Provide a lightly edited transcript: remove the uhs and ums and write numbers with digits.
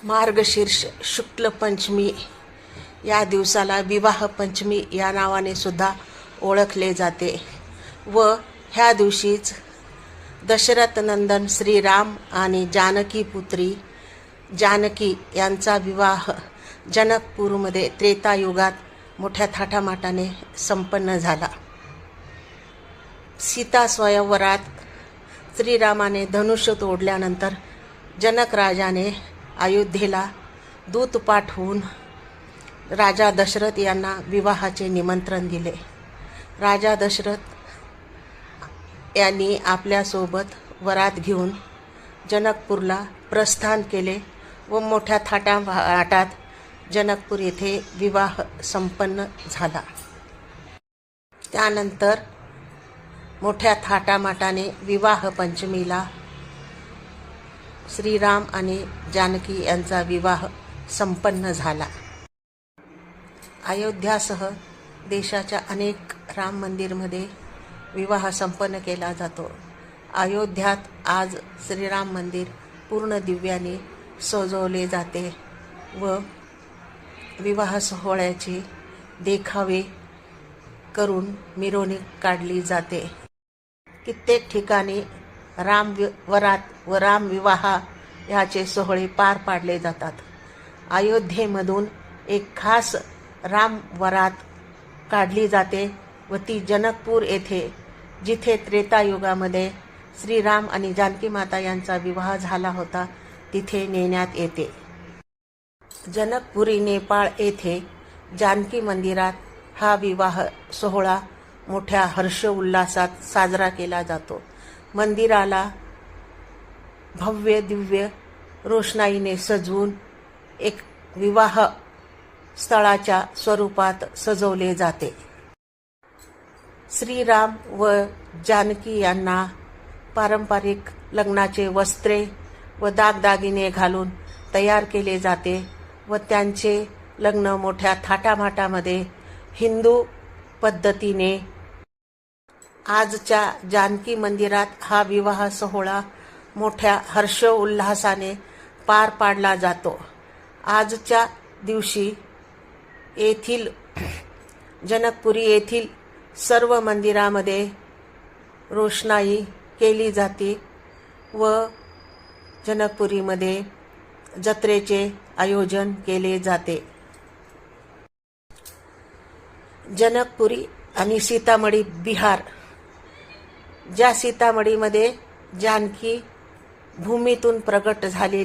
मार्गशीर्ष शुक्ल पंचमी या दिवसाला विवाह पंचमी या नावाने सुद्धा ओळखले जाते व ह्या दिवशीच दशरथ नंदन श्रीराम आणि जानकी पुत्री जानकी यांचा विवाह जनकपूरमध्ये त्रेतायुगात मोठ्या थाटामाटाने संपन्न झाला. सीता स्वयंवरात श्रीरामाने धनुष्य तोडल्यानंतर जनक राजाने अयोध्येला दूत पाठवून राजा दशरथ यांना विवाहाचे निमंत्रण दिले. राजा दशरथ यांनी आपल्यासोबत वरात घेऊन जनकपूरला प्रस्थान केले व मोठ्या थाटामाटात जनकपूर येथे विवाह संपन्न झाला. त्यानंतर मोठ्या थाटामाटाने विवाह पंचमीला श्रीराम आणि जानकी यांचा विवाह संपन्न झाला. अयोध्यासह देशाच्या अनेक राम मंदिरमध्ये विवाह संपन्न केला जातो. अयोध्यात आज श्रीराम मंदिर पूर्ण दिव्याने सजवले जाते व विवाह सोहळ्याचे देखावे करून मिरवणूक काढली जाते. कित्येक ठिकाणी वरात व राम विवाह याचे सोहळे पार पाडले जातात. अयोध्येमधून एक खास राम वरात काढली जाते व ती जनकपूर येथे जिथे त्रेतायुगामध्ये श्रीराम आणि जानकी माता यांचा विवाह झाला होता तिथे नेण्यात येते. जनकपुरी नेपाळ येथे जानकी मंदिरात हा विवाह सोहळा मोठ्या हर्षोल्लासात साजरा केला जातो. मंदिराला भव्य दिव्य रोषणाईने सजवून एक विवाह स्थळाच्या स्वरूपात सजवले जाते. श्रीराम व जानकी यांना पारंपरिक लग्नाचे वस्त्रे व दागदागिने घालून तयार केले जाते व त्यांचे लग्न मोठ्या थाटामाटामध्ये हिंदू पद्धतीने आजच्या जानकी मंदिरात हा विवाह सोहळा मोठ्या हर्षोल्लासाने पार पाडला जातो. आजच्या दिवशी येथील जनकपुरी येथील सर्व मंदिरामध्ये रोषणाई केली जाते व जनकपुरीमध्ये जत्रेचे आयोजन केले जाते. जनकपुरी आणि सीतामढी बिहार. ज्या सीतामढीमध्ये जानकी भूमीतून प्रगट झालेली